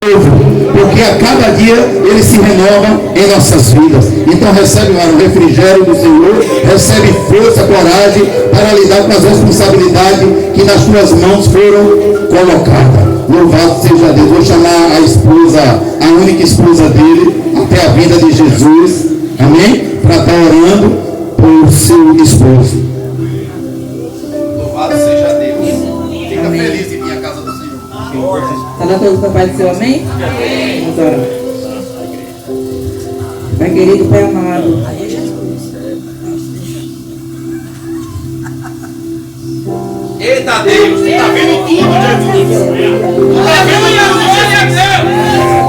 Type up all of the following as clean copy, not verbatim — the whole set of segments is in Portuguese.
porque a cada dia ele se renova em nossas vidas. Então recebe o refrigério do Senhor, recebe força, coragem para lidar com as responsabilidades que nas suas mãos foram colocadas. Louvado seja Deus. Vou chamar a esposa, a única esposa dele, até a vinda de Jesus, amém? Para estar orando por seu esposo. Louvado seja Deus. Fica feliz em vir à casa do Senhor. Está na todos papai do seu amém? Amém. Vamos orar. Pai querido, Pai amado, eita Deus, você está vendo tudo, Jesus. Está vendo Jesus?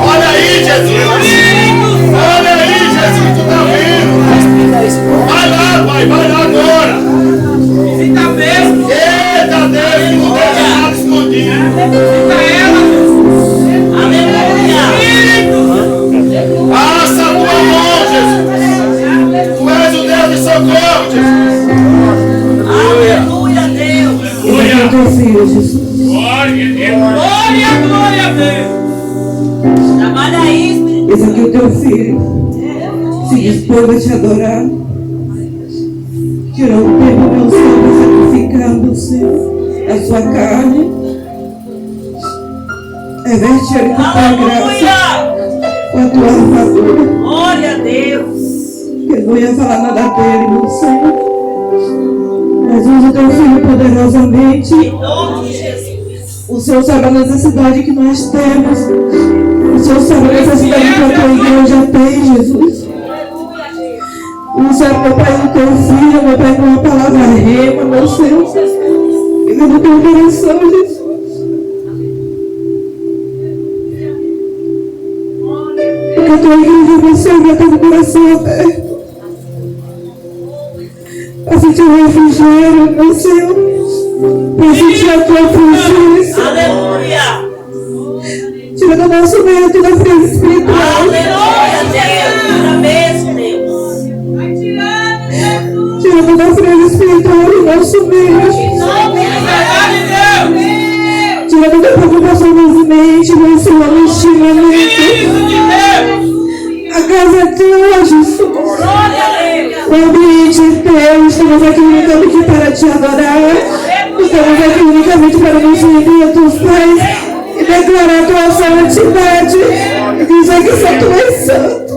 Olha aí, Jesus. Olha aí, Jesus, tu está vendo. Vai lá, Pai, vai lá agora. Você está vendo? Eita Deus, que não deixa nada escondido. Eita ela, aleluia. Passa a tua mão, Jesus. Tu és o Deus de socorro, Jesus. Aleluia, Deus. esse é o teu filho, Jesus. Glória a Deus. Glória a Deus. Trabalha isso. Esse aqui é o teu filho. Se dispôs a te adorar. Tirou o tempo, meu Senhor, sacrificando, Senhor, a sua carne. Reveste ele com a tua graça, com a tua armadura. Glória a Deus. Que eu não ia falar nada dele, meu Senhor. Mas usa o teu filho poderosamente. Em nome de Jesus. O Senhor sabe a necessidade que nós temos. O Senhor sabe a necessidade que a tua igreja tem, Jesus. Usa, meu Pai, o teu filho, meu Pai, com uma palavra rema, meu Senhor. E no teu coração, Jesus. Porque a tua igreja, meu Senhor, vai ter o coração aberto. Para sentir o refrigério, meu Senhor. Para sentir a tua presença. Aleluia. Tira do nosso meio toda a frieza espiritual. Aleluia, Deus. Tira mesmo, Deus. Tira toda a frieza espiritual do nosso meio. Em nome de Deus. Tira toda a preocupação das mentes, meu Senhor, no estiramento. A casa é tua, Jesus. Glória a Deus. O ambiente é teu. Estamos aqui unicamente para te adorar. Estamos aqui unicamente para nos render a teus pés e declarar a tua santidade e dizer que só tu és santo.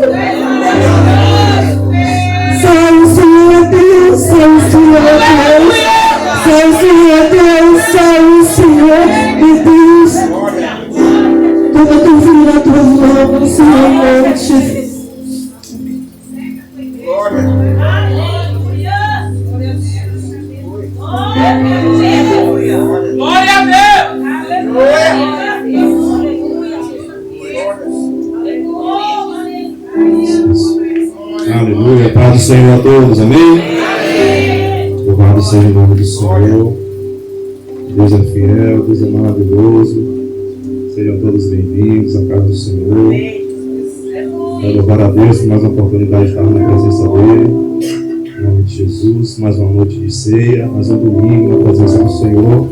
Só o Senhor é Deus, só o Senhor é Deus, só o Senhor é Deus, só o Senhor é Deus. Toma teu filho nas tuas mãos, Senhor, em nome de Jesus. Glória a Deus. Aleluia, paz do Senhor a todos, amém? Louvado seja o nome do Senhor. Deus é fiel, Deus é maravilhoso. Sejam todos bem-vindos à casa do Senhor. Quero louvar a Deus por mais uma oportunidade de estar na presença dEle. Em nome de Jesus, mais uma noite de ceia, mais um domingo na presença do Senhor.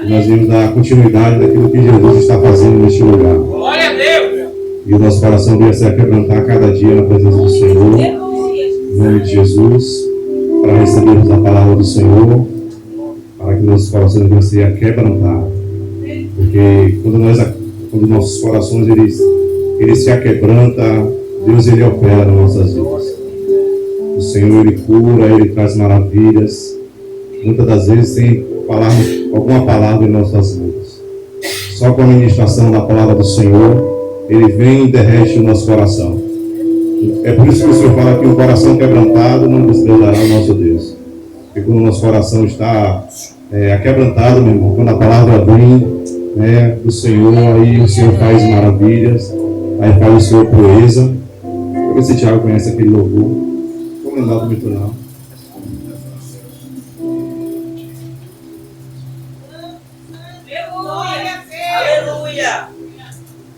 E nós vamos dar continuidade daquilo que Jesus está fazendo neste lugar. Glória a Deus. E o nosso coração venha se quebrantar cada dia na presença do Senhor. Em nome de Jesus, para recebermos a palavra do Senhor, para que nossos corações venham se quebrantar. Porque quando nossos corações eles se aquebrantam, Deus ele opera nas nossas vidas. O Senhor ele cura, ele traz maravilhas. Muitas das vezes tem alguma palavra em nossas bocas. Só com a ministração da palavra do Senhor, ele vem e derrete o nosso coração. É por isso que o Senhor fala que o coração quebrantado não desprezará o nosso Deus. Porque quando o nosso coração está aquebrantado, meu irmão, quando a palavra vem do Senhor, aí o Senhor faz maravilhas, aí faz o Senhor proeza. Vou ver se o Thiago conhece aquele louvor. Vamos lembrar do mitoral. Aleluia.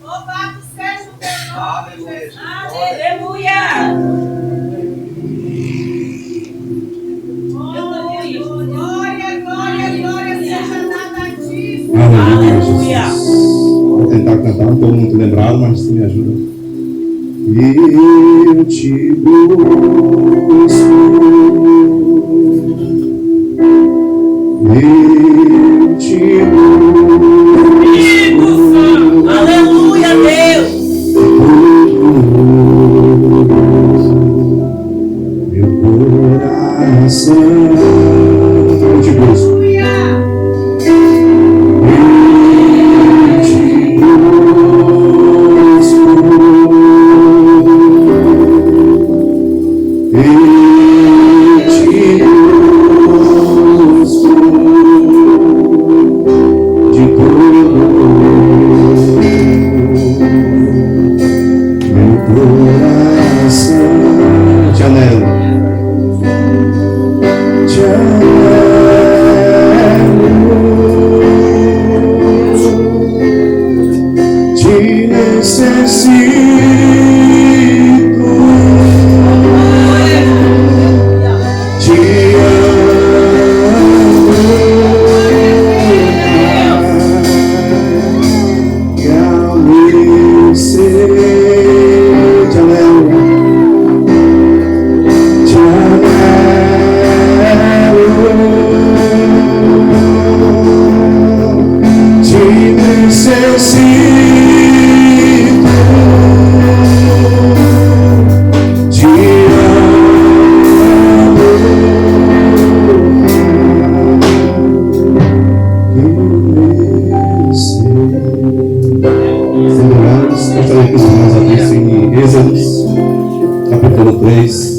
Louvado seja o teu nome, Jesus. Aleluia. Glória seja dada a ti. Aleluia, Jesus. Vou tentar cantar cantar, não estou muito lembrado, mas tu me ajuda. Eu te busco, eu te busco. Aleluia, Deus. Meu coração, eu te busco. Gostaria que os irmãos abrissem em Êxodos, capítulo 3.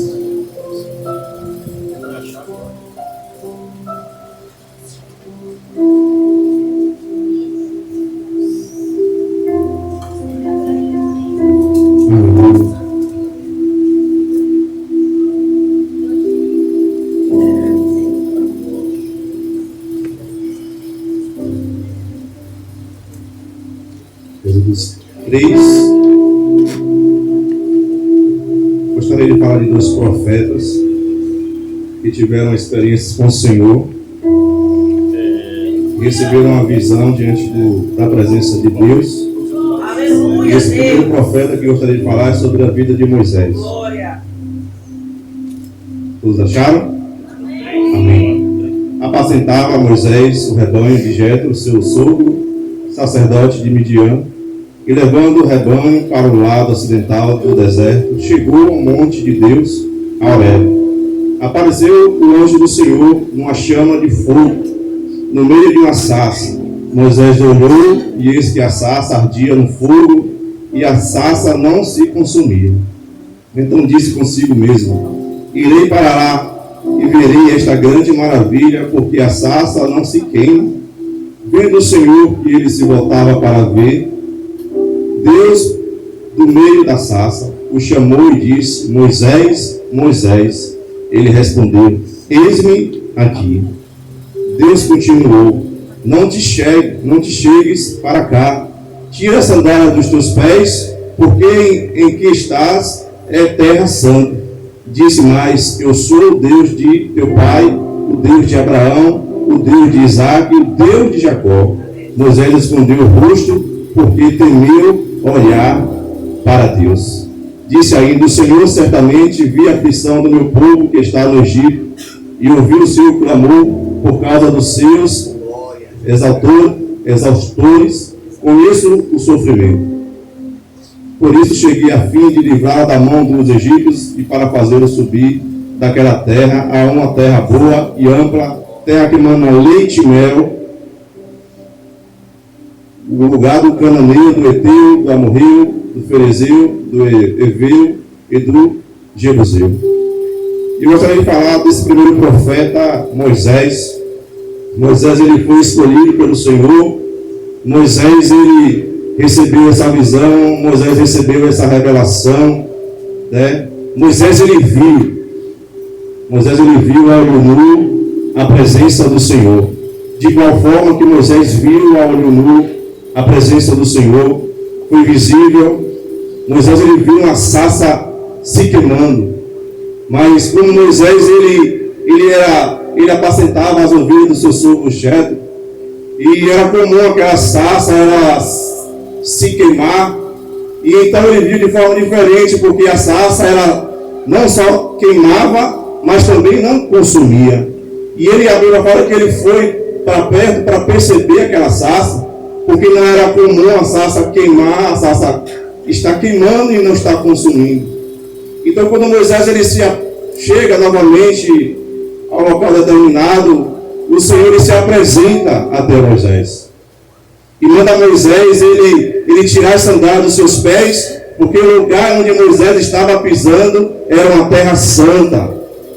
Êxodos 3. Gostaria de falar de dois profetas que tiveram experiências com o Senhor e receberam uma visão diante da presença de Deus. Aleluia, E esse primeiro Deus. profeta que eu gostaria de falar é sobre a vida de Moisés. Glória. Todos acharam? Amém. Apacentava Moisés o rebanho de Jetro, seu sogro, sacerdote de Midian, e levando o rebanho para o lado ocidental do deserto, chegou ao monte de Deus, a Horebe. Apareceu o anjo do Senhor numa chama de fogo, no meio de uma sarça. Moisés olhou, e eis que a sarça ardia no fogo, e a sarça não se consumia. Então disse consigo mesmo: irei para lá, e verei esta grande maravilha, porque a sarça não se queima. Vendo o Senhor que ele se voltava para ver, Deus, do meio da sarça, o chamou e disse: Moisés, Moisés. Ele respondeu: eis-me aqui. Deus continuou: não te chegues para cá. Tira a sandália dos teus pés, porque em que estás é terra santa. Disse mais: eu sou o Deus de teu pai, o Deus de Abraão, o Deus de Isaque, o Deus de Jacó. Moisés escondeu o rosto, porque temeu olhar para Deus. Disse ainda: o Senhor certamente viu a aflição do meu povo que está no Egito, e ouviu o seu clamor por causa dos seus exaustores. Conheço o sofrimento. Por isso cheguei a fim de livrá-lo da mão dos egípcios e para fazê-lo subir daquela terra a uma terra boa e ampla, terra que mana leite e mel, o lugar do cananeu, do Eteu, do Amorreu, do Ferezeu, do Eveu e do Jebuseu. E eu gostaria de falar desse primeiro profeta, Moisés. Moisés, ele foi escolhido pelo Senhor. Moisés, ele recebeu essa visão. Moisés recebeu essa revelação, né? Moisés, ele viu a olho nu a presença do Senhor. De igual forma que Moisés viu a olho nu a presença do Senhor, foi visível. Moisés, ele viu uma sarça se queimando. Mas como Moisés, ele apacentava as ovelhas do seu sogro Jetro, e era comum aquela sarça, ela se queimar. E então ele viu de forma diferente, porque a sarça ela não só queimava, mas também não consumia. E ele abriu a fala que ele foi para perto para perceber aquela sarça, porque não era comum a sarça queimar, a sarça está queimando e não está consumindo. Então quando Moisés ele chega novamente ao local determinado, o Senhor ele se apresenta até Moisés. E manda Moisés ele tirar as sandálias dos seus pés, porque o lugar onde Moisés estava pisando era uma terra santa.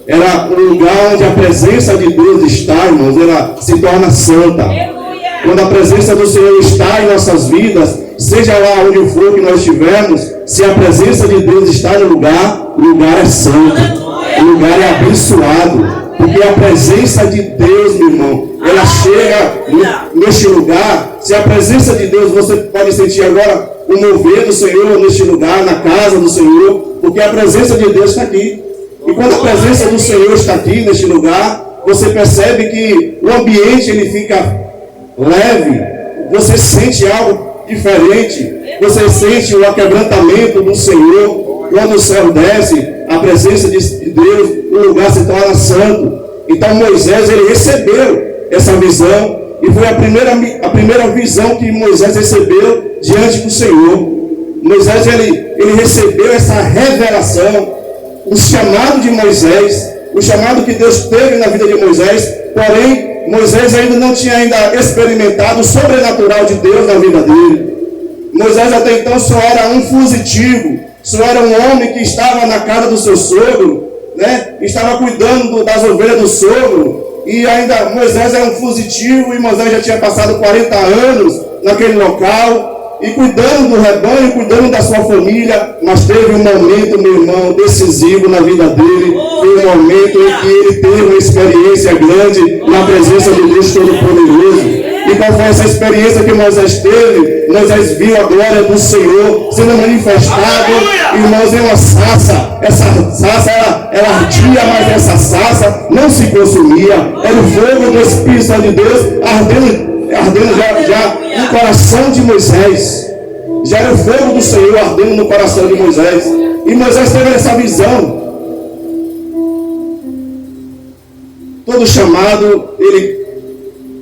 Era um lugar onde a presença de Deus está, irmãos, ela se torna santa. Quando a presença do Senhor está em nossas vidas, seja lá onde for que nós estivermos, se a presença de Deus está no lugar, o lugar é santo, o lugar é abençoado. Porque a presença de Deus, meu irmão, ela chega neste lugar. Se a presença de Deus, você pode sentir agora o mover do Senhor neste lugar, na casa do Senhor, porque a presença de Deus está aqui. E quando a presença do Senhor está aqui neste lugar, você percebe que o ambiente ele fica leve, você sente algo diferente, você sente o aquebrantamento do Senhor. Quando o céu desce, a presença de Deus, o lugar se torna santo. Então Moisés ele recebeu essa visão, e foi a primeira visão que Moisés recebeu diante do Senhor. Moisés ele recebeu essa revelação, o chamado de Moisés, o chamado que Deus teve na vida de Moisés. Porém Moisés ainda não tinha experimentado o sobrenatural de Deus na vida dele. Moisés até então só era um fugitivo, só era um homem que estava na casa do seu sogro, né? Estava cuidando das ovelhas do sogro, e ainda Moisés era um fugitivo, e Moisés já tinha passado 40 anos naquele local, e cuidando do rebanho, cuidando da sua família. Mas teve um momento, meu irmão, decisivo na vida dele. Foi um momento em que ele teve uma experiência grande na presença de Deus Todo-Poderoso. E qual foi essa experiência que Moisés teve? Moisés viu a glória do Senhor sendo manifestado, irmãos, em uma sarça. Essa sarça ela ardia, mas essa sarça não se consumia. Era o fogo do Espírito Santo de Deus ardendo já no coração de Moisés. Já era o fogo do Senhor ardendo no coração de Moisés. E Moisés teve essa visão. Todo chamado, ele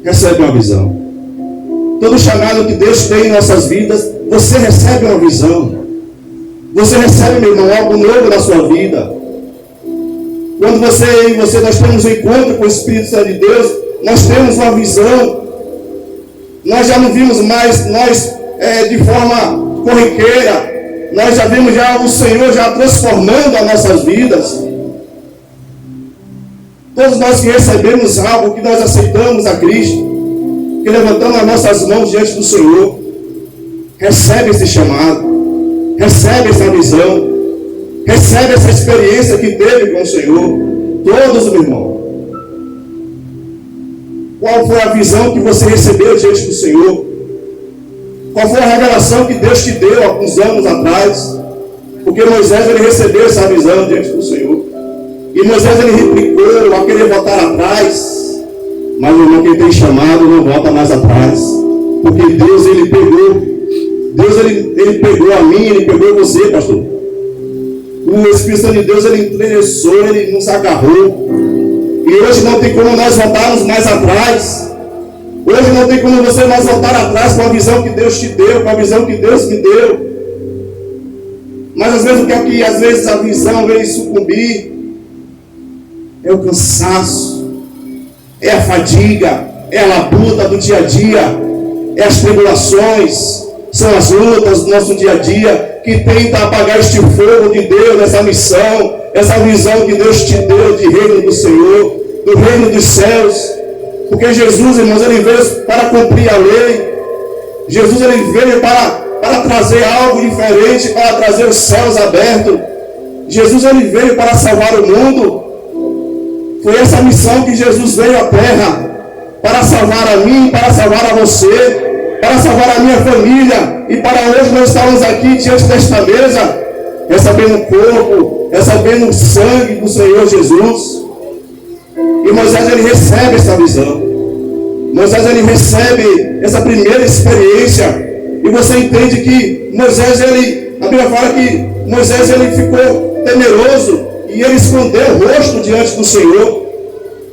recebe uma visão. Todo chamado que Deus tem em nossas vidas, você recebe uma visão. Você recebe, meu irmão, algo novo na sua vida. Quando nós temos um encontro com o Espírito Santo de Deus, nós temos uma visão. Nós já não vimos mais de forma corriqueira. Nós já vemos o Senhor já transformando as nossas vidas. Todos nós que recebemos algo, que nós aceitamos a Cristo, que levantamos as nossas mãos diante do Senhor, recebe esse chamado, recebe essa visão, recebe essa experiência que teve com o Senhor. Todos, meu irmão. Qual foi a visão que você recebeu diante do Senhor? Qual foi a revelação que Deus te deu há alguns anos atrás? Porque Moisés ele recebeu essa visão diante do Senhor. E Moisés ele replicou a querer voltar atrás. Mas o irmão, quem tem chamado não volta mais atrás. Porque Deus ele pegou. Deus ele pegou a mim, ele pegou você, pastor. O Espírito Santo de Deus ele interessou, ele nos agarrou. E hoje não tem como nós voltarmos mais atrás. Hoje não tem como você mais voltar atrás com a visão que Deus te deu, com a visão que Deus me deu. Mas às vezes o que é que às vezes a visão vem sucumbir? É o cansaço, é a fadiga, é a labuta do dia a dia, é as tribulações, são as lutas do nosso dia a dia que tentam apagar este fogo de Deus, essa missão, essa visão que Deus te deu de reino do Senhor, do reino dos céus. Porque Jesus, irmãos, ele veio para cumprir a lei. Jesus ele veio para trazer algo diferente, para trazer os céus abertos. Jesus ele veio para salvar o mundo. Foi essa missão que Jesus veio à terra, para salvar a mim, para salvar a você, para salvar a minha família. E para hoje nós estamos aqui diante desta mesa, recebendo o corpo, recebendo o sangue do Senhor Jesus. E Moisés ele recebe essa visão. Moisés ele recebe essa primeira experiência E você entende que Moisés, a Bíblia fala que Moisés ficou temeroso e ele escondeu o rosto diante do Senhor,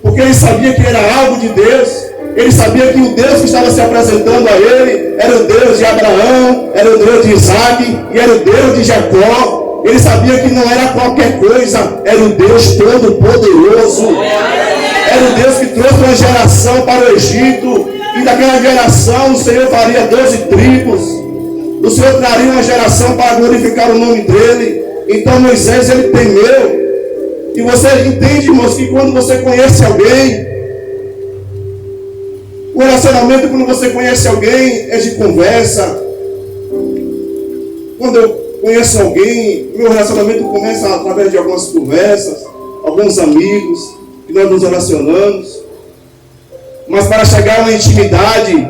porque ele sabia que era algo de Deus. Ele sabia que o Deus que estava se apresentando a ele era o Deus de Abraão, era o Deus de Isaac e era o Deus de Jacó. Ele sabia que não era qualquer coisa, era o Deus Todo-Poderoso. Era o Deus que trouxe uma geração para o Egito, e daquela geração o Senhor faria 12 tribos. O Senhor traria uma geração para glorificar o nome dele. Então Moisés, ele temeu. E você entende, irmãos, que quando você conhece alguém, o relacionamento, quando você conhece alguém, é de conversa. Quando eu conheço alguém, meu relacionamento começa através de algumas conversas, alguns amigos, que nós nos relacionamos. Mas para chegar a uma intimidade,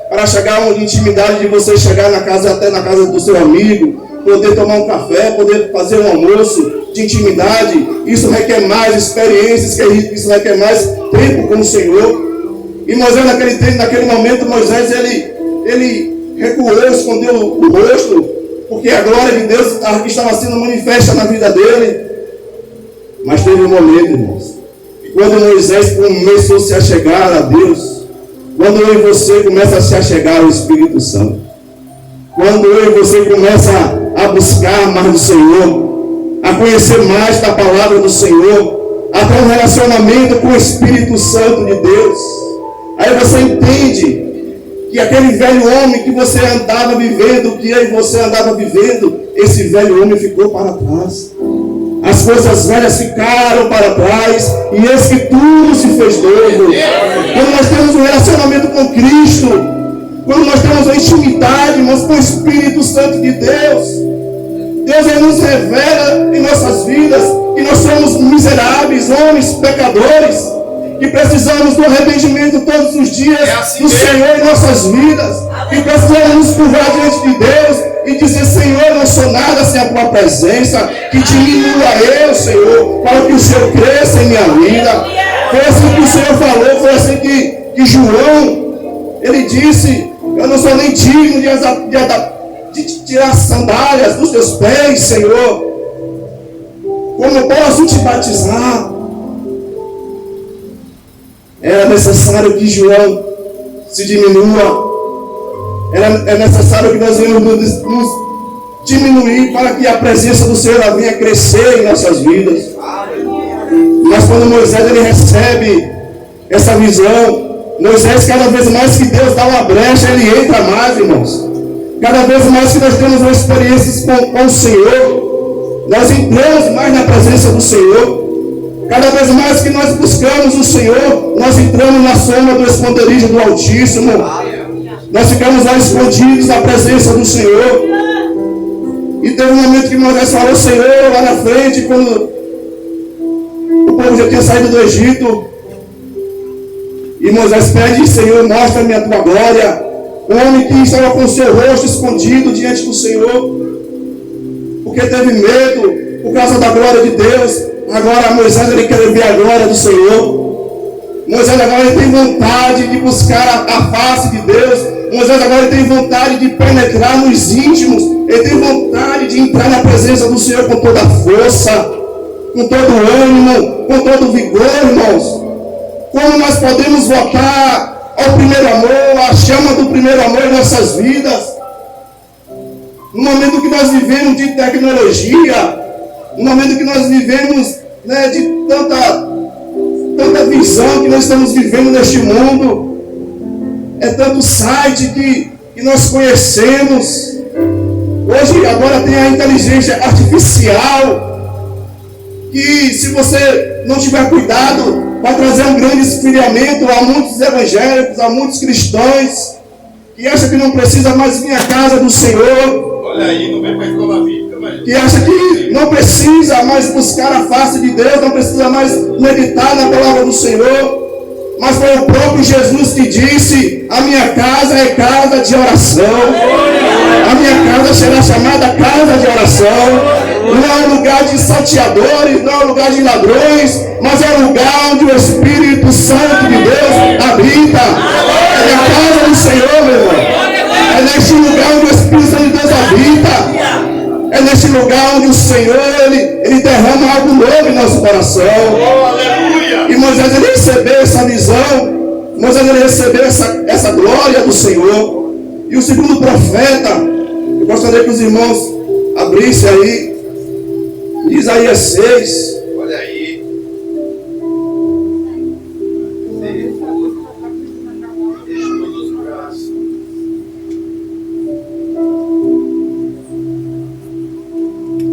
para chegar a uma intimidade de você chegar na casa, até na casa do seu amigo, poder tomar um café, poder fazer um almoço de intimidade, isso requer mais experiências, isso requer mais tempo com o Senhor. E Moisés, naquele momento, Moisés, ele recuou, escondeu o rosto, porque a glória de Deus estava sendo manifesta na vida dele. Mas teve um momento, irmãos, quando Moisés começou a se achegar a Deus, quando eu e você começa a se achegar ao Espírito Santo, quando eu e você começa a buscar mais do Senhor, a conhecer mais da palavra do Senhor, a ter um relacionamento com o Espírito Santo de Deus, aí você entende que aquele velho homem que você andava vivendo, que eu e você andava vivendo, esse velho homem ficou para trás. As coisas velhas ficaram para trás, e eis que tudo se fez novo. Quando nós temos um relacionamento com Cristo, quando nós temos uma intimidade, mas com o Espírito Santo de Deus, Deus nos revela em nossas vidas que nós somos miseráveis, homens, pecadores, que precisamos do arrependimento todos os dias do Senhor em nossas vidas, que precisamos nos curvar diante de Deus e dizer: Senhor, eu não sou nada sem a tua presença, que diminua eu, Senhor, para que o Senhor cresça em minha vida. Foi assim que o Senhor falou, foi assim que João, ele disse: eu não sou nem digno de tirar as sandálias dos teus pés, Senhor. Como eu posso te batizar? Era necessário que João se diminua. É necessário que nós venhamos nos diminuir para que a presença do Senhor venha crescer em nossas vidas. Mas quando Moisés ele recebe essa visão, Moisés, cada vez mais que Deus dá uma brecha, ele entra mais, irmãos. Cada vez mais que nós temos uma experiência com o Senhor, nós entramos mais na presença do Senhor. Cada vez mais que nós buscamos o Senhor, nós entramos na sombra do esconderijo do Altíssimo. Nós ficamos lá escondidos na presença do Senhor. E teve um momento que Moisés falou: Senhor, lá na frente, quando o povo já tinha saído do Egito, e Moisés pede: Senhor, mostra-me a tua glória. Um homem que estava com o seu rosto escondido diante do Senhor, porque teve medo por causa da glória de Deus. Agora Moisés ele quer ver a glória do Senhor. Moisés agora ele tem vontade de buscar a face de Deus. Moisés agora ele tem vontade de penetrar nos íntimos. Ele tem vontade de entrar na presença do Senhor com toda a força, com todo o ânimo, com todo o vigor, irmãos. Como nós podemos voltar ao primeiro amor, à chama do primeiro amor em nossas vidas? No momento que nós vivemos de tecnologia, no momento que nós vivemos de tanta visão que nós estamos vivendo neste mundo, é tanto site que nós conhecemos. Hoje, agora tem a inteligência artificial, que se você não tiver cuidado, vai trazer um grande esfriamento a muitos evangélicos, a muitos cristãos, que acham que não precisa mais vir à casa do Senhor. Olha aí, não vem para a escola bíblica, mas... Que acha que não precisa mais buscar a face de Deus, não precisa mais meditar na palavra do Senhor. Mas foi o próprio Jesus que disse: a minha casa é casa de oração. A minha casa será chamada casa de oração. Não é um lugar de salteadores, não é um lugar de ladrões, mas é um lugar onde o Espírito Santo de Deus habita. É a casa do Senhor, meu irmão. É neste lugar onde o Espírito Santo de Deus habita. É neste lugar onde o Senhor, Ele derrama algo novo em nosso coração. E Moisés, ele recebeu essa visão. Moisés, ele recebeu essa glória do Senhor. E o segundo profeta, eu gostaria que os irmãos abrissem aí, Isaías 6. Olha aí.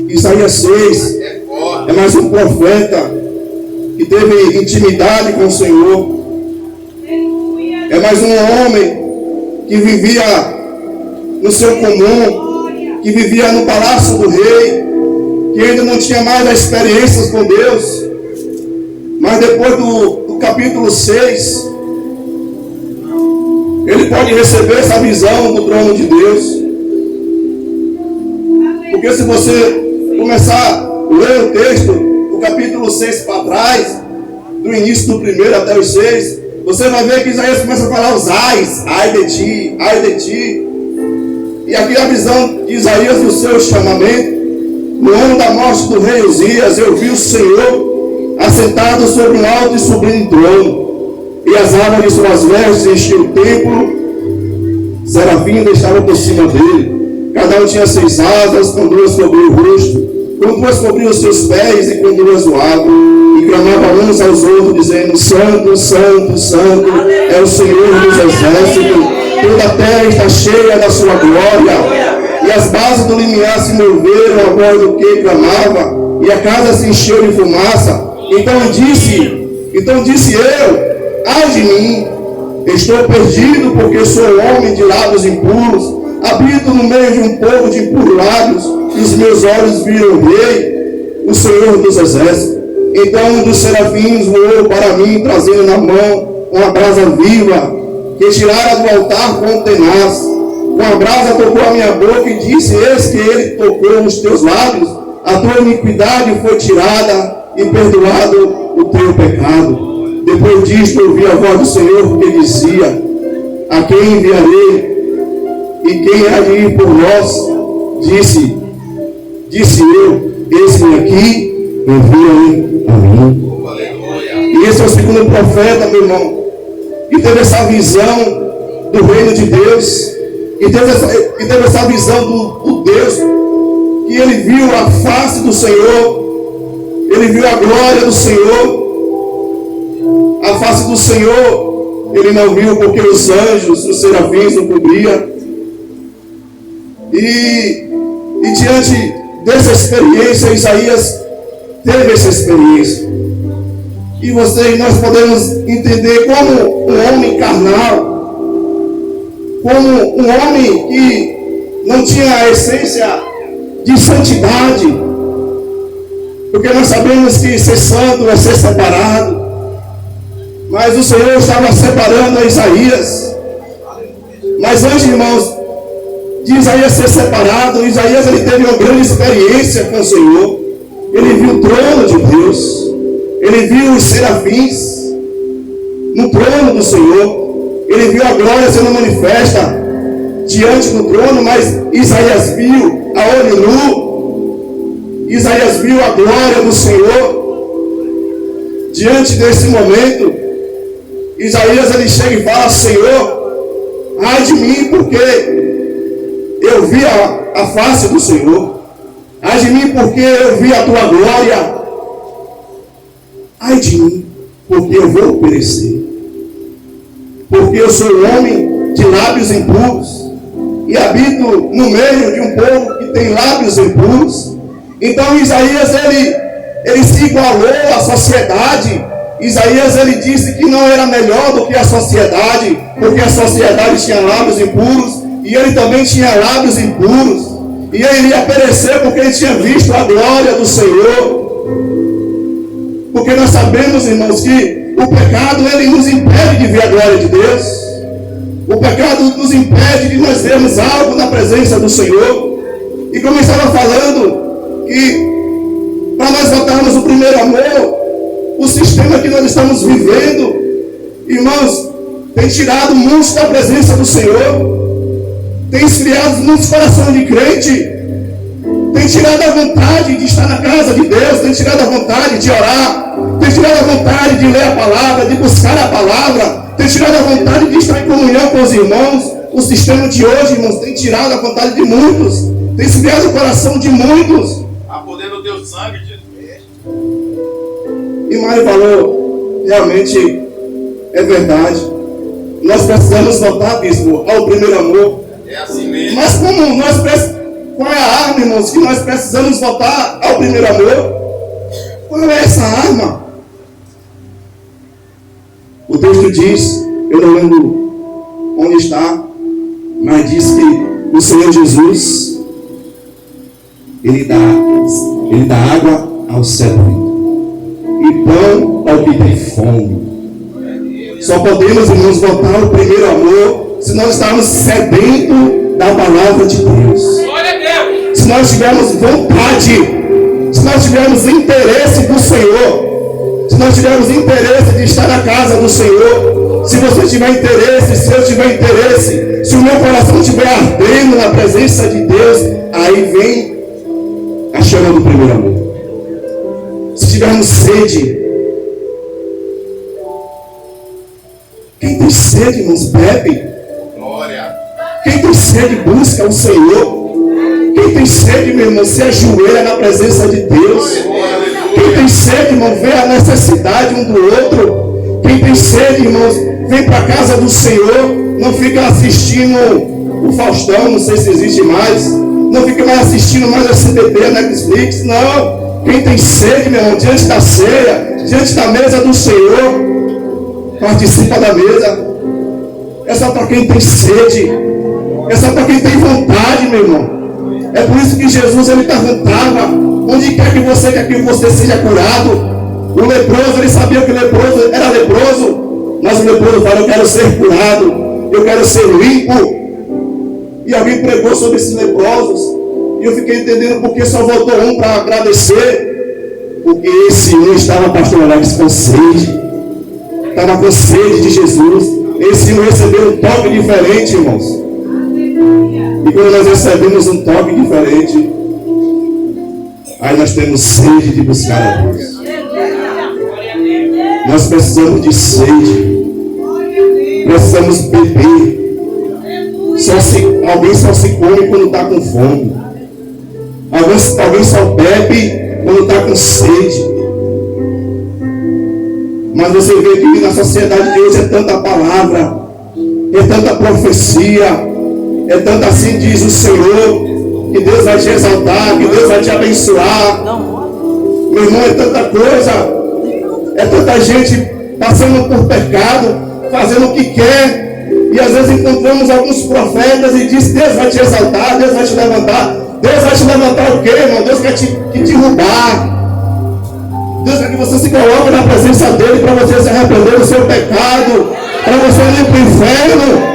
Isaías 6 é mais um profeta que teve intimidade com o Senhor. É mais um homem que vivia no seu comum, que vivia no palácio do rei, que ainda não tinha mais as experiências com Deus. Mas depois do capítulo 6, ele pode receber essa visão do trono de Deus. Porque se você começar a ler o texto do capítulo 6 para trás, do início do primeiro até os 6, você vai ver que Isaías começa a falar os ais, ai de ti, ai de ti. E aqui a visão de Isaías do seu chamamento. No ano da morte do rei Uzias, eu vi o Senhor assentado sobre um alto e sublime trono, e as abas de suas vestes enchiam o templo. Serafim deixava por cima dele. Cada um tinha 6 asas, com 2 cobriam o rosto, com 2 cobriam os seus pés e com 2 o água. E clamavam uns aos outros, dizendo: Santo, Santo, Santo é o Senhor dos exércitos. Toda a terra está cheia da sua glória. E as bases do limiar se moveram a voz do que clamava, e a casa se encheu de fumaça. Então disse eu: ai de mim, estou perdido, porque sou homem de lábios impuros. Habito no meio de um povo de impuros lábios, e os meus olhos viram o Rei, o Senhor dos exércitos. Então um dos serafins voou para mim, trazendo na mão uma brasa viva, que tirara do altar com tenaz. Com a brasa tocou a minha boca e disse: eis que ele tocou os teus lábios, a tua iniquidade foi tirada e perdoado o teu pecado. Depois disto ouvi a voz do Senhor que dizia: a quem enviarei? E quem há de ir por nós? Disse eu: eis-me aqui, envia-me a mim. E esse é o segundo profeta, meu irmão, que teve essa visão do reino de Deus, e teve essa visão do Deus, que ele viu a face do Senhor, ele viu a glória do Senhor. A face do Senhor ele não viu, porque os anjos, os serafins o cobriam. E diante dessa experiência, Isaías teve essa experiência. E nós podemos entender como um homem carnal, como um homem que não tinha a essência de santidade, porque nós sabemos que ser santo é ser separado, mas o Senhor estava separando a Isaías. Mas antes, irmãos, de Isaías ser separado, Isaías ele teve uma grande experiência com o Senhor. Ele viu o trono de Deus, ele viu os serafins no trono do Senhor, ele viu a glória sendo manifesta diante do trono. Mas Isaías viu a olho nu, Isaías viu a glória do Senhor. Diante desse momento, Isaías ele chega e fala: Senhor, ai de mim, porque eu vi a face do Senhor. Ai de mim, porque eu vi a tua glória. Ai de mim, porque eu vou perecer. Porque eu sou um homem de lábios impuros, e habito no meio de um povo que tem lábios impuros. Então Isaías ele se igualou à sociedade. Isaías ele disse que não era melhor do que a sociedade, porque a sociedade tinha lábios impuros, e ele também tinha lábios impuros, e ele ia perecer porque ele tinha visto a glória do Senhor. Porque nós sabemos, irmãos, que o pecado ele nos impede de ver a glória de Deus. O pecado nos impede de nós vermos algo na presença do Senhor. E como eu estava falando, que para nós voltarmos o primeiro amor, o sistema que nós estamos vivendo, irmãos, tem tirado muitos da presença do Senhor. tem esfriado muitos corações de crente, tem tirado a vontade de estar na casa de Deus, tem tirado a vontade de orar, tem tirado a vontade de ler a palavra, de buscar a palavra, tem tirado a vontade de estar em comunhão com os irmãos. O sistema de hoje, irmãos, tem tirado a vontade de muitos, tem esfriado o coração de muitos. A poder do teu sangue, Jesus. E Mário falou, realmente é verdade. Nós precisamos voltar, bispo, ao primeiro amor. É assim mesmo. Mas como nós precisamos, qual é a arma, irmãos, que nós precisamos voltar ao primeiro amor? Qual é essa arma? O texto diz, eu não lembro onde está, mas diz que o Senhor Jesus, Ele dá água ao sedento e pão ao que tem fome. Só podemos, irmãos, voltar ao primeiro amor se nós estamos sedentos da palavra de Deus. Se nós tivermos vontade, se nós tivermos interesse do Senhor, se nós tivermos interesse de estar na casa do Senhor, se você tiver interesse, se eu tiver interesse, se o meu coração estiver ardendo na presença de Deus, aí vem a chama do primeiro amor. Se tivermos sede, quem tem sede, irmãos, bebe. Glória. Quem tem sede, busca o Senhor. Quem tem sede, meu irmão, se ajoelha na presença de Deus. Quem tem sede, irmão, vê a necessidade um do outro. Quem tem sede, irmãos, vem para a casa do Senhor. Não fica assistindo o Faustão, não sei se existe mais. Não fica mais assistindo mais a SBT, a Netflix, não. Quem tem sede, meu irmão, diante da ceia, diante da mesa do Senhor, participa da mesa. É só para quem tem sede. É só para quem tem vontade, meu irmão. É por isso que Jesus, ele perguntava, onde quer que você seja curado. O leproso, ele sabia que o leproso era leproso, mas o leproso fala, eu quero ser curado, eu quero ser limpo. E alguém pregou sobre esses leprosos, e eu fiquei entendendo porque só voltou um para agradecer, porque esse um estava, pastor Alex, com sede, estava com sede de Jesus. Esse um recebeu um toque diferente, irmãos. E quando nós recebemos um toque diferente, aí nós temos sede de buscar a Deus. Nós precisamos de sede, precisamos beber. Alguém só se come quando está com fome. Alguém só bebe quando está com sede. Mas você vê que na sociedade de hoje é tanta palavra, é tanta profecia, é tanto assim diz o Senhor, que Deus vai te exaltar, que Deus vai te abençoar. Meu irmão, é tanta coisa, é tanta gente passando por pecado, fazendo o que quer. E às vezes encontramos alguns profetas e diz, Deus vai te exaltar, Deus vai te levantar. Deus vai te levantar o quê, irmão? Deus quer te derrubar. Deus quer que você se coloque na presença dele para você se arrepender do seu pecado, para você ir para o inferno.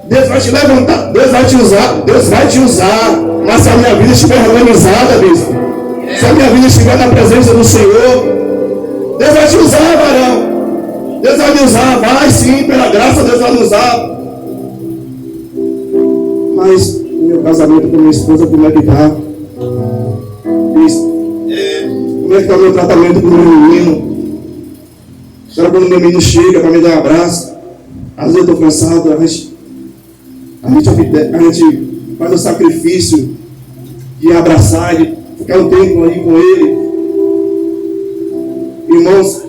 Deus vai te levantar, Deus vai te usar, Deus vai te usar. Mas se a minha vida estiver organizada, bispo, se a minha vida estiver na presença do Senhor, Deus vai te usar, varão. Deus vai me usar, vai sim, pela graça Deus vai me usar. Mas o meu casamento com minha esposa, como é que está? Como é que está o meu tratamento com o meu menino? Será quando o meu menino chega para me dar um abraço? Às vezes eu estou cansado, a gente faz o sacrifício de abraçar, de ficar um tempo aí com ele. Irmãos,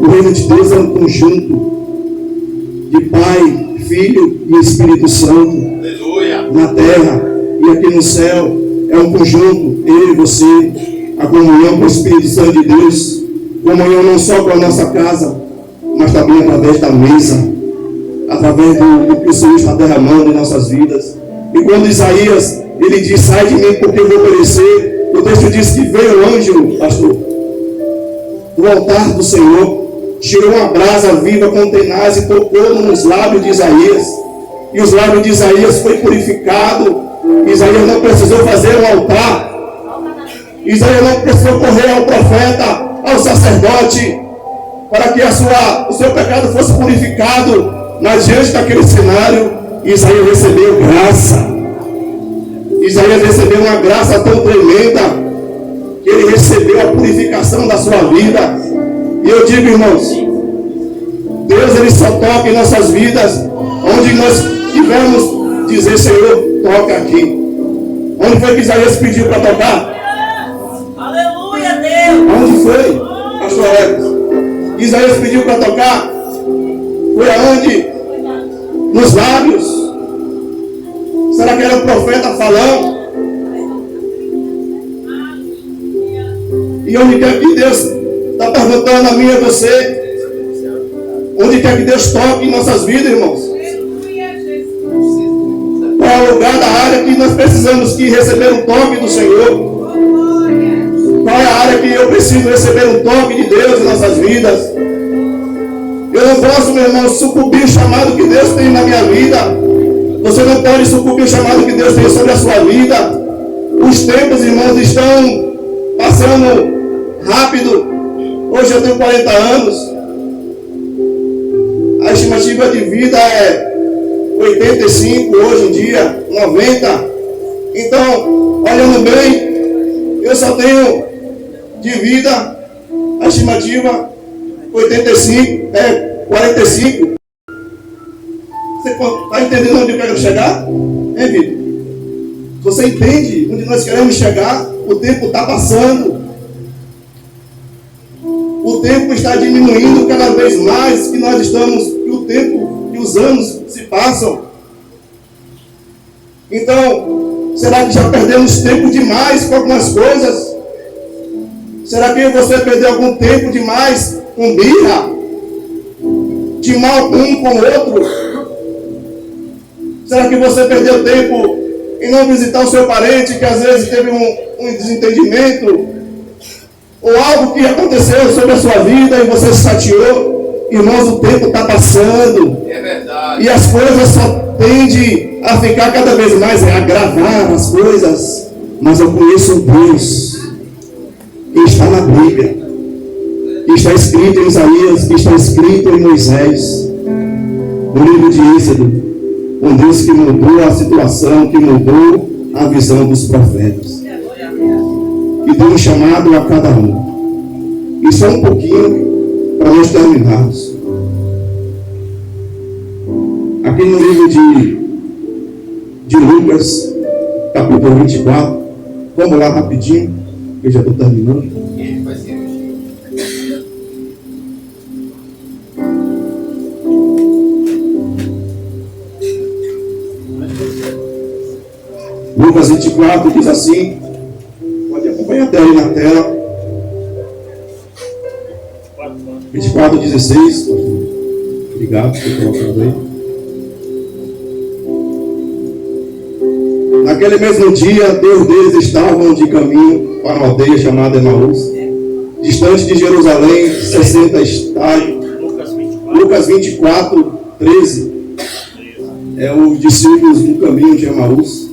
o reino de Deus é um conjunto de Pai, Filho e Espírito Santo. Aleluia. Na terra e aqui no céu. É um conjunto, eu e você, a comunhão com o Espírito Santo de Deus. Comunhão não só com a nossa casa, mas também através da mesa, através do que o Senhor está derramando em nossas vidas. E quando Isaías, ele diz, sai de mim porque eu vou perecer, o texto diz que veio o anjo, pastor, do altar do Senhor, tirou uma brasa viva com tenaz e tocou nos lábios de Isaías. E os lábios de Isaías foi purificado. Isaías não precisou fazer um altar. Isaías não precisou correr ao profeta, ao sacerdote, para que o seu pecado fosse purificado. Mas diante daquele cenário, Isaías recebeu graça. Isaías recebeu uma graça tão tremenda que ele recebeu a purificação da sua vida. E eu digo, irmãos, Deus ele só toca em nossas vidas onde nós tivermos dizer, Senhor, toca aqui. Onde foi que Isaías pediu para tocar? Aleluia, Deus. Onde foi, pastor Alex? Isaías pediu para tocar? Foi aonde? Nos lábios. Será que era o profeta falando? E onde quer que Deus está perguntando a mim e a você? Onde quer que Deus toque em nossas vidas, irmãos? Qual é o lugar da área que nós precisamos que receber um toque do Senhor? Qual é a área que eu preciso receber um toque de Deus em nossas vidas? Eu não posso, meu irmão, sucumbir o chamado que Deus tem na minha vida. Você não pode sucumbir o chamado que Deus tem sobre a sua vida. Os tempos, irmãos, estão passando rápido. Hoje eu tenho 40 anos. A estimativa de vida é 85, hoje em dia, 90. Então, olhando bem, eu só tenho de vida a estimativa 45. Você está entendendo onde eu quero chegar? Hein, Vitor? Você entende onde nós queremos chegar? O tempo está passando. O tempo está diminuindo cada vez mais que nós estamos, que o tempo e os anos se passam. Então, será que já perdemos tempo demais com algumas coisas? Será que você perdeu algum tempo demais com birra? De mal um com o outro? Será que você perdeu tempo em não visitar o seu parente que às vezes teve um desentendimento? Ou algo que aconteceu sobre a sua vida e você se chateou? Irmãos, o tempo está passando. É verdade. E as coisas só tendem a ficar cada vez mais, a agravar as coisas. Mas eu conheço um Deus que está na Bíblia, que está escrito em Isaías, que está escrito em Moisés, no livro de Êxodo. Um Deus que mudou a situação, que mudou a visão dos profetas. E deu um chamado a cada um. E só um pouquinho para nós terminarmos. Aqui no livro de Lucas, capítulo 24. Vamos lá rapidinho, que eu já estou terminando. Ele vai ser Lucas 24 diz assim, pode acompanhar até aí na tela. 24:16. Obrigado por colocar aí. Naquele mesmo dia, 2 deles estavam de caminho para uma aldeia chamada Emaús, distante de Jerusalém, 60 estádios. Lucas 24:13. É os discípulos no caminho de Emaús.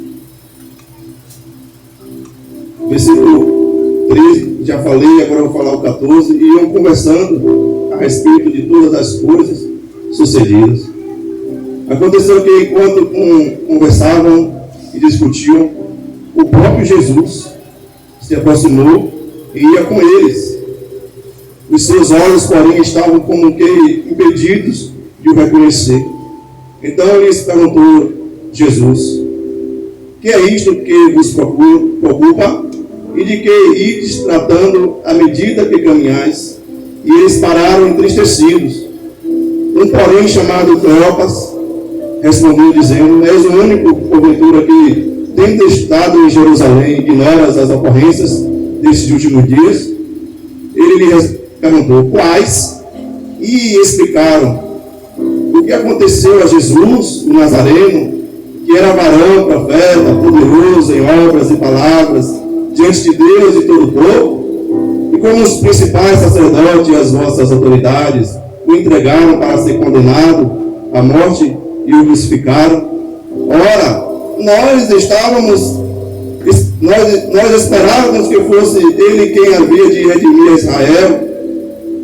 Versículo 13, já falei, agora eu vou falar o 14. E iam conversando a respeito de todas as coisas sucedidas. Aconteceu que enquanto conversavam e discutiam, o próprio Jesus se aproximou e ia com eles. Os seus olhos, porém, estavam como que impedidos de o reconhecer. Então lhes perguntou Jesus: que é isto que vos preocupa? E de que ides tratando à medida que caminhais? E eles pararam entristecidos. Um, porém, chamado Cleopas, respondeu dizendo: és o único, porventura, que, tendo estado em Jerusalém, ignoras as ocorrências destes últimos dias? Ele lhe perguntou: quais? E explicaram o que aconteceu a Jesus, o Nazareno, que era varão, profeta, poderoso em obras e palavras, diante de Deus e todo o povo, e como os principais sacerdotes e as vossas autoridades o entregaram para ser condenado à morte e o crucificaram. Ora, nós esperávamos que fosse ele quem havia de redimir a Israel,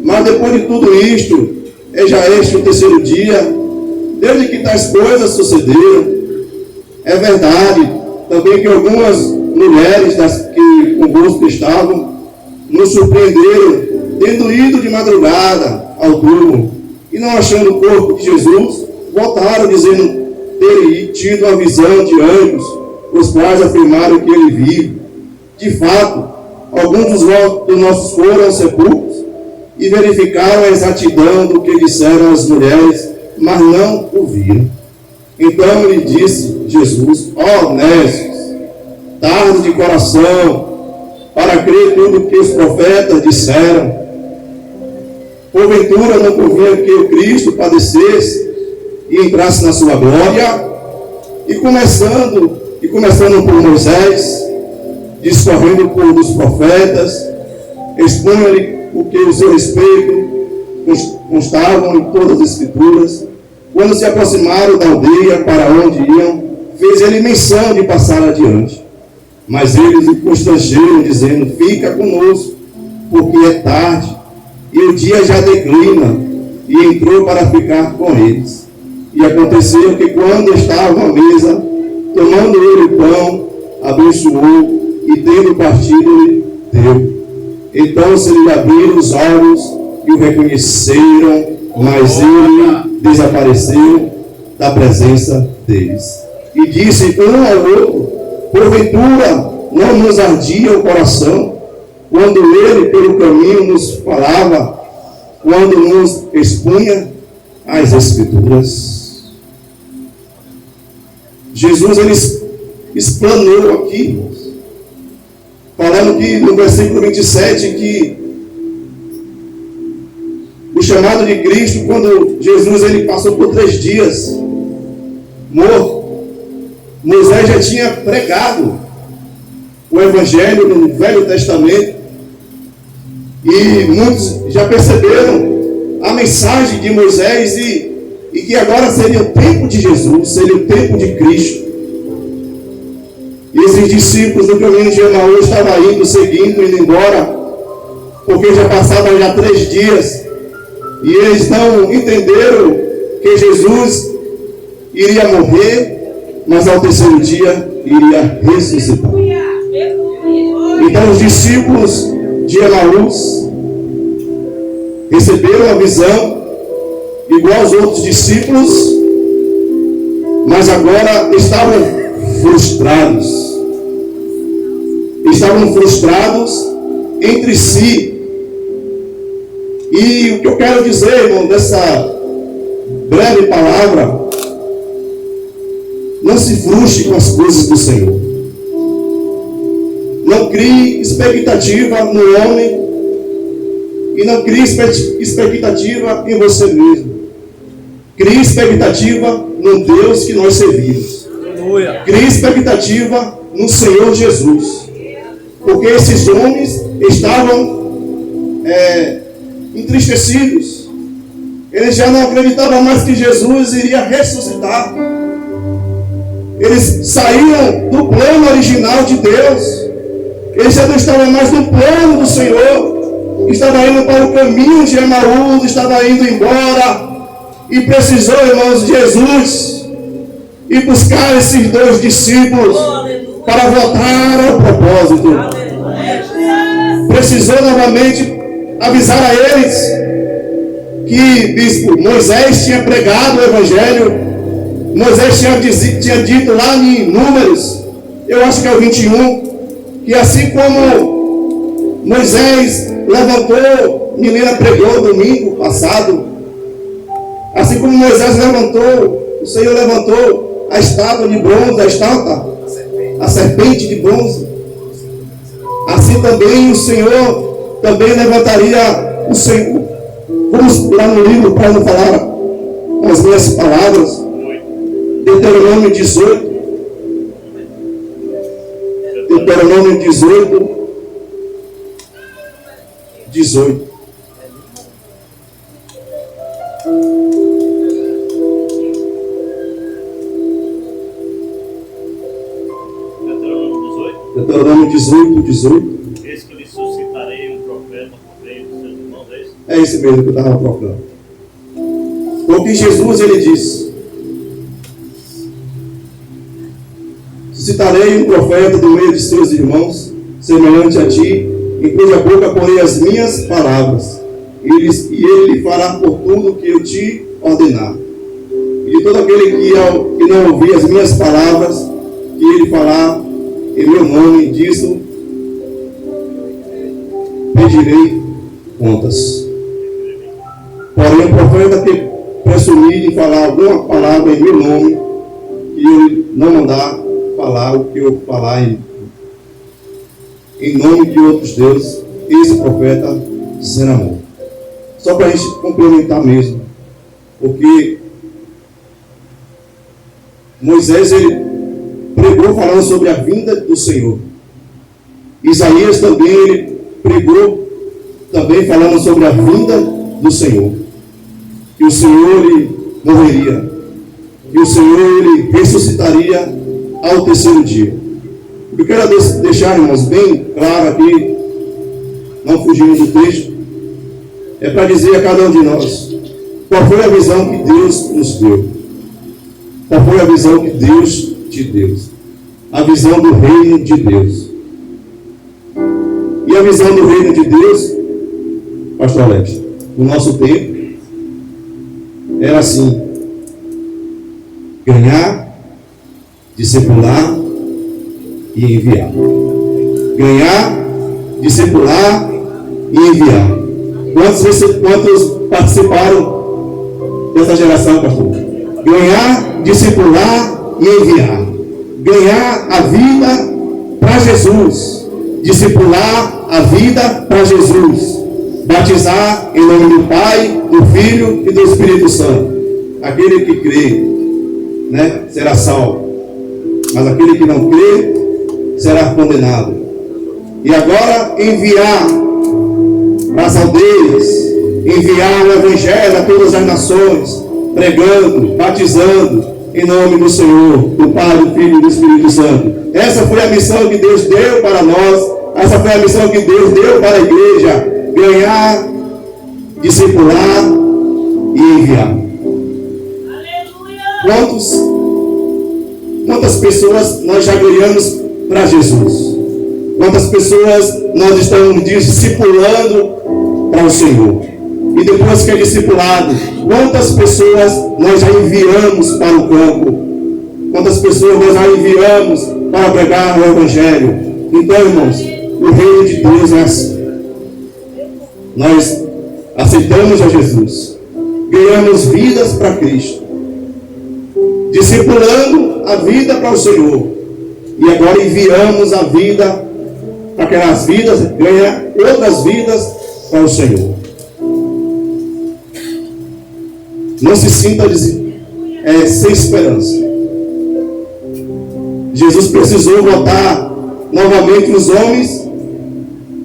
mas depois de tudo isto, é já este o terceiro dia desde que tais coisas sucederam. É verdade também que algumas mulheres das que convosco estavam nos surpreenderam, tendo ido de madrugada ao túmulo e não achando o corpo de Jesus, voltaram dizendo terem tido a visão de anjos, os quais afirmaram que ele vive. De fato, alguns dos nossos foram aos sepulcros e verificaram a exatidão do que disseram as mulheres, mas não o viram. Então lhe disse Jesus: ó nécios, tardos de coração, para crer tudo o que os profetas disseram. Porventura não convinha que o Cristo padecesse e entrasse na sua glória? E começando por Moisés, discorrendo por dos profetas, expunha-lhe o que o seu respeito constavam em todas as escrituras. Quando se aproximaram da aldeia para onde iam, fez ele menção de passar adiante. Mas eles o constrangeram, dizendo: fica conosco, porque é tarde, e o dia já declina. E entrou para ficar com eles. E aconteceu que, quando estavam à mesa, tomando ele o pão, abençoou, e tendo partido, deu. Então se lhe abriram os olhos e o reconheceram, mas ele desapareceu da presença deles. E disse um ao outro: porventura não nos ardia o coração, quando ele pelo caminho nos falava, quando nos expunha as Escrituras. Jesus, ele explanou aqui, falando que no versículo 27, que o chamado de Cristo, quando Jesus ele passou por 3 dias morto, Moisés já tinha pregado o Evangelho no Velho Testamento, e muitos já perceberam a mensagem de Moisés, e que agora seria o tempo de Jesus, seria o tempo de Cristo. E esses discípulos do caminho de Emaús estavam indo embora, porque já passavam 3 dias, e eles não entenderam que Jesus iria morrer, mas ao 3º dia iria ressuscitar. Então os discípulos de Emaús receberam a visão igual aos outros discípulos, mas agora estavam frustrados entre si. E o que eu quero dizer, irmão, dessa breve palavra: não se frustre com as coisas do Senhor. Não crie expectativa no homem e não crie expectativa em você mesmo. Crie expectativa no Deus que nós servimos. Crie expectativa no Senhor Jesus. Porque esses homens estavam entristecidos. Eles já não acreditavam mais que Jesus iria ressuscitar. Eles saíram do plano original de Deus. Eles já não estavam mais no plano do Senhor. Estavam indo para o caminho de Emaús, estavam indo embora. E precisou, irmãos, Jesus ir buscar esses 2 discípulos para voltar ao propósito. Precisou novamente avisar a eles que Moisés tinha pregado o Evangelho. Moisés tinha dito lá em Números, eu acho que é o 21, que assim como Moisés levantou, menina pregou domingo passado, assim como Moisés levantou, o Senhor levantou a estátua de bronze, a serpente de bronze, assim também o Senhor também levantaria o Senhor. Vamos lá no livro para não falar com as minhas palavras. Deuteronômio 18. Deuteronômio 18. 18. Deuteronômio 18, 18. Eis que lhe suscitarei um profeta por meio dos seus irmãos. É esse mesmo que eu estava procurando. Porque Jesus, ele diz: Suscitarei um profeta do meio de seus irmãos, semelhante a ti, em cuja boca porei as minhas palavras, e ele lhe fará por tudo que eu te ordenar. E de todo aquele que não ouvir as minhas palavras, que ele falar em meu nome, disso pedirei contas. Porém, o profeta que presumir em falar alguma palavra em meu nome, que eu não mandar falar o que eu falar em nome de outros deuses, esse profeta será morto. Só para a gente complementar mesmo, porque Moisés ele pregou falando sobre a vinda do Senhor. Isaías também ele pregou também falando sobre a vinda do Senhor, que o Senhor ele morreria, que o Senhor ele ressuscitaria ao terceiro dia. Eu quero deixar, irmãos, bem claro aqui, não fugindo do texto, é para dizer a cada um de nós qual foi a visão que Deus nos deu, qual foi a visão que Deus te deu, a visão do reino de Deus. E a visão do reino de Deus, pastor Alex, no nosso tempo, era assim: ganhar, discipular e enviar. Ganhar, discipular e enviar. Quantos participaram dessa geração, pastor? Ganhar, discipular e enviar. Ganhar a vida para Jesus. Discipular a vida para Jesus. Batizar em nome do Pai, do Filho e do Espírito Santo. Aquele que crê, será salvo. Mas aquele que não crê será condenado. E agora enviar para as aldeias, enviar o Evangelho a todas as nações, pregando, batizando em nome do Senhor, do Pai, do Filho e do Espírito Santo. Essa foi a missão que Deus deu para nós. Essa foi a missão que Deus deu para a igreja: ganhar, discipular e enviar. Quantas pessoas nós já ganhamos para Jesus? Quantas pessoas nós estamos discipulando para o Senhor? E depois que é discipulado, quantas pessoas nós já enviamos para o campo? Quantas pessoas nós já enviamos para pregar o Evangelho? Então, irmãos, o reino de Deus é assim. Nós aceitamos a Jesus, ganhamos vidas para Cristo, discipulando a vida para o Senhor, e agora enviamos a vida para que as vidas ganhem outras vidas para o Senhor. Não se sinta sem esperança. Jesus precisou voltar novamente os homens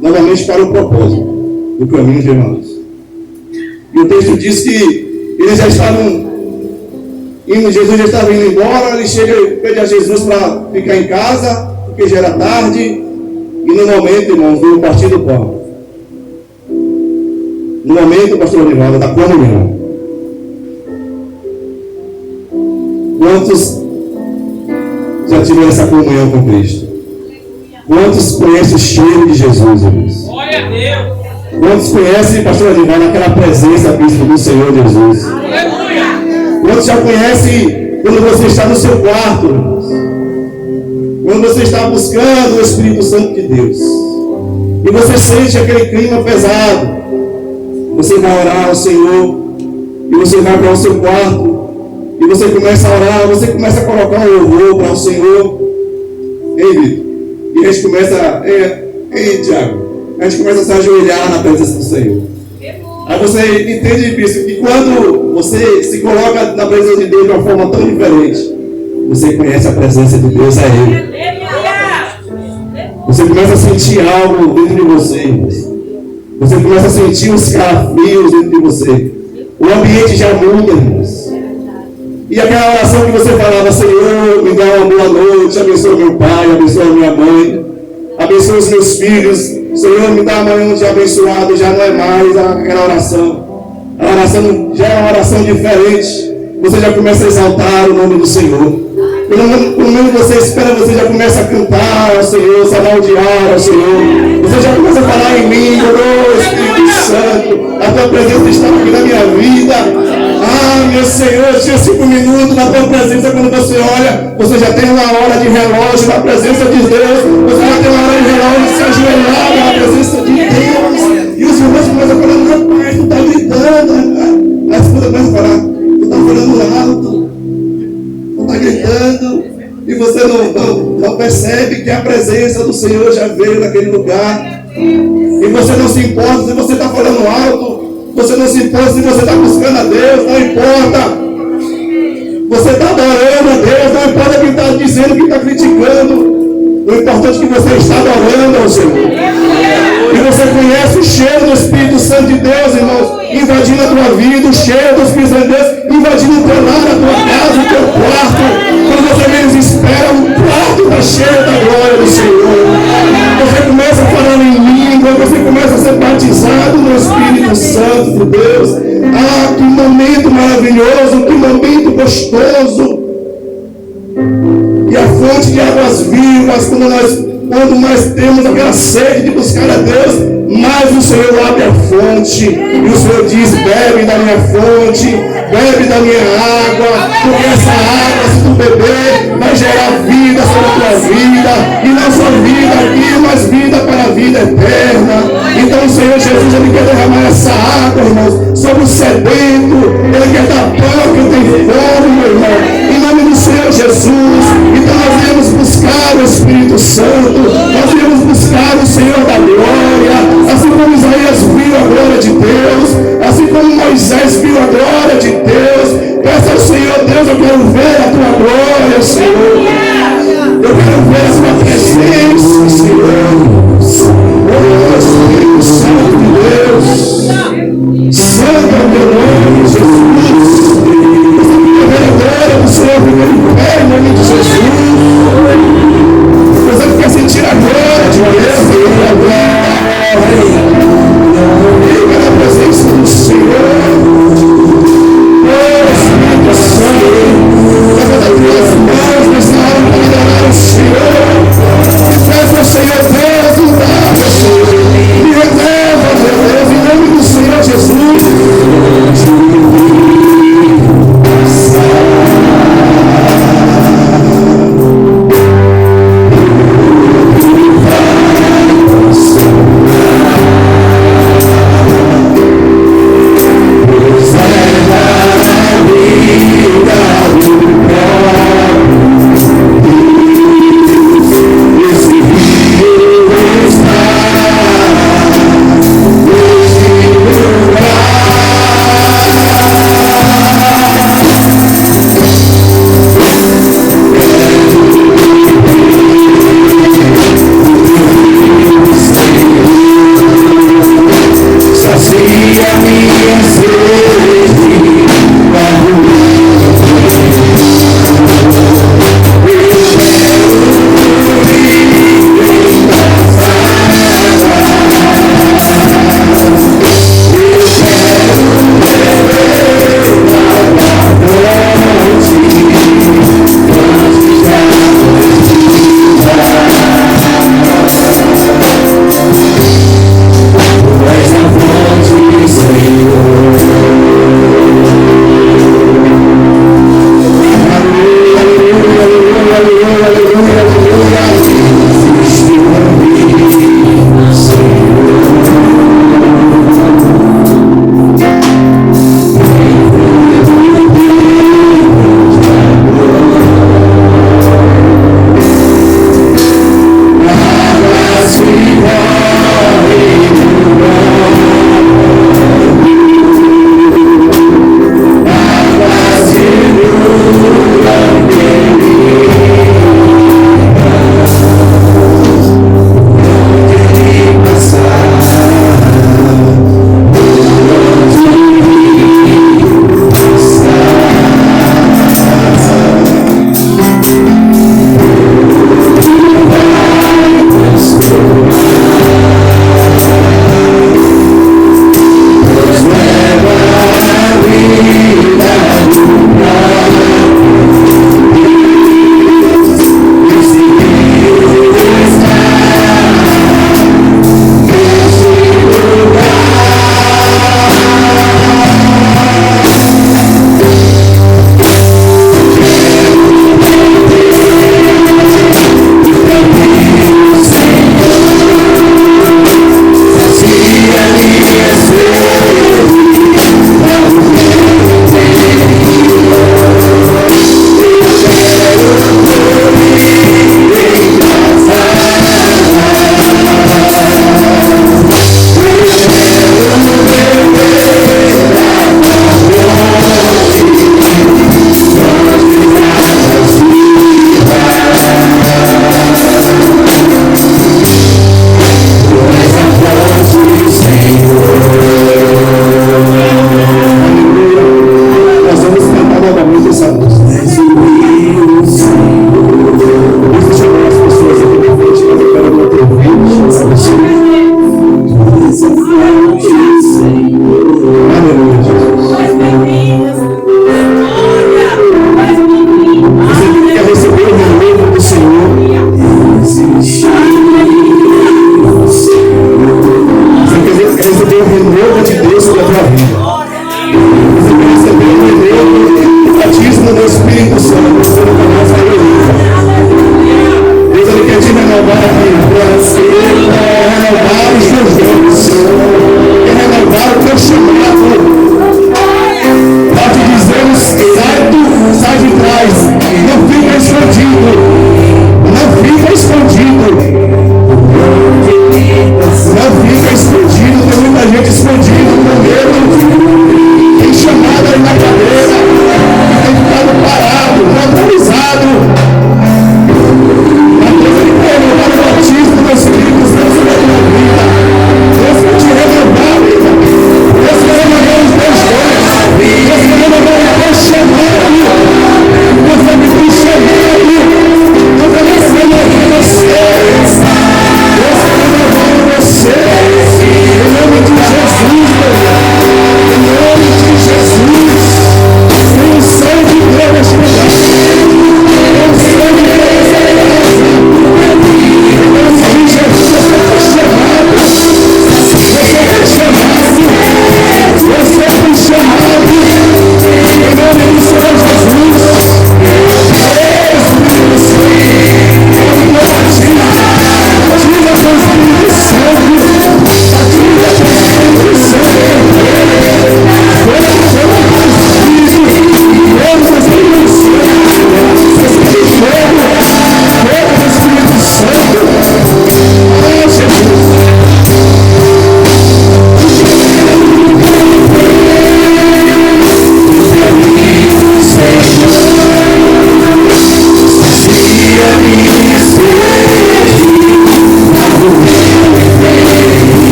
novamente para o propósito do caminho de Emmaus. E o texto diz que eles já estavam indo, Jesus já estava indo embora. Ele chega e pede a Jesus para ficar em casa, porque já era tarde. E no momento, irmãos, veio o partir do pão. No momento, pastor Anivaldo, da comunhão. Quantos já tiveram essa comunhão com Cristo? Quantos conhecem o cheiro de Jesus, irmãos? Glória a Deus. Quantos conhecem, pastor Anivaldo, aquela presença, bispo, do Senhor Jesus? Aleluia. Quantos já conhecem quando você está no seu quarto, irmãos? Quando você está buscando o Espírito Santo de Deus, e você sente aquele clima pesado, você vai orar ao Senhor, e você vai para o seu quarto, e você começa a orar, você começa a colocar um louvor para o Senhor. Ei, Vitor? E a gente começa, Tiago, a gente começa a se ajoelhar na presença do Senhor. Aí você entende isso, que quando você se coloca na presença de Deus de uma forma tão diferente, você conhece a presença de Deus, é Ele. Você começa a sentir algo dentro de você, irmãos. Você começa a sentir os calafrios dentro de você. O ambiente já muda, irmãos. E aquela oração que você falava: Senhor, me dá uma boa noite, abençoa meu pai, abençoa minha mãe, abençoa os meus filhos, Senhor, me dá amanhã um dia abençoado. Já não é mais aquela oração. A oração já é uma oração diferente. Você já começa a exaltar o nome do Senhor. Quando menos você espera, você já começa a cantar ao Senhor, a salmodiar ao Senhor. Você já começa a falar em mim, oh Espírito Santo, a tua presença está aqui na minha vida. Ah, meu Senhor, eu tinha 5 minutos na tua presença. Quando você olha, você já tem uma hora de relógio na presença de Deus. Você já tem uma hora de relógio se ajoelhado na presença de Deus. E os irmãos começam a falar, rapaz, tu está gritando. Aí a esposa começa a falar, tu está falando alto, tu está gritando. E você não percebe que a presença do Senhor já veio naquele lugar. E você não se importa se você está falando alto. Você não se importa se você está buscando a Deus. Não importa. Você está adorando a Deus. Não importa quem está dizendo, quem está criticando. O importante é que você está adorando ao Senhor. E você conhece o cheiro do Espírito Santo de Deus, irmãos, invadindo a tua vida, o cheiro do Espírito Santo de Deus, invadindo o teu lar, a tua casa, o teu quarto. Quando você menos espera, o quarto está cheio da glória do Senhor. Você começa falando em língua, você começa a ser batizado no Espírito Santo de Deus. Ah, que momento maravilhoso, que momento gostoso. E a fonte de águas vivas, quando nós temos aquela sede de buscar a Deus, mais o Senhor abre a fonte. E o Senhor diz, bebe da minha fonte, bebe da minha água, porque essa água, se tu beber, vai gerar vida sobre a tua vida. E não só vida aqui, mas vida para a vida eterna. Então o Senhor Jesus, Ele quer derramar essa água, irmãos, sobre o sedento. Ele quer dar pão a quem tem fome, meu irmão. Em nome do Senhor Jesus. Então nós viemos buscar o Espírito Santo. Nós viemos buscar o Senhor da glória. Assim como Isaías viu a glória de Deus. Assim como Moisés viu a glória de Deus. Peça ao Senhor, Deus, eu quero ver a tua glória, Senhor. Eu quero ver a tua presença, Senhor. Oh, Espírito Santo de Deus. Santo é o teu nome, Jesus. Eu quero ver a glória do Senhor primeiro em pé, em nome de Jesus. Você quer sentir a glória de Deus, Senhor, a glória. Fica na presença do Senhor. Oh, Espírito Santo, levanta as tuas mãos nessa hora para adorar o Senhor. renovar os teus dons.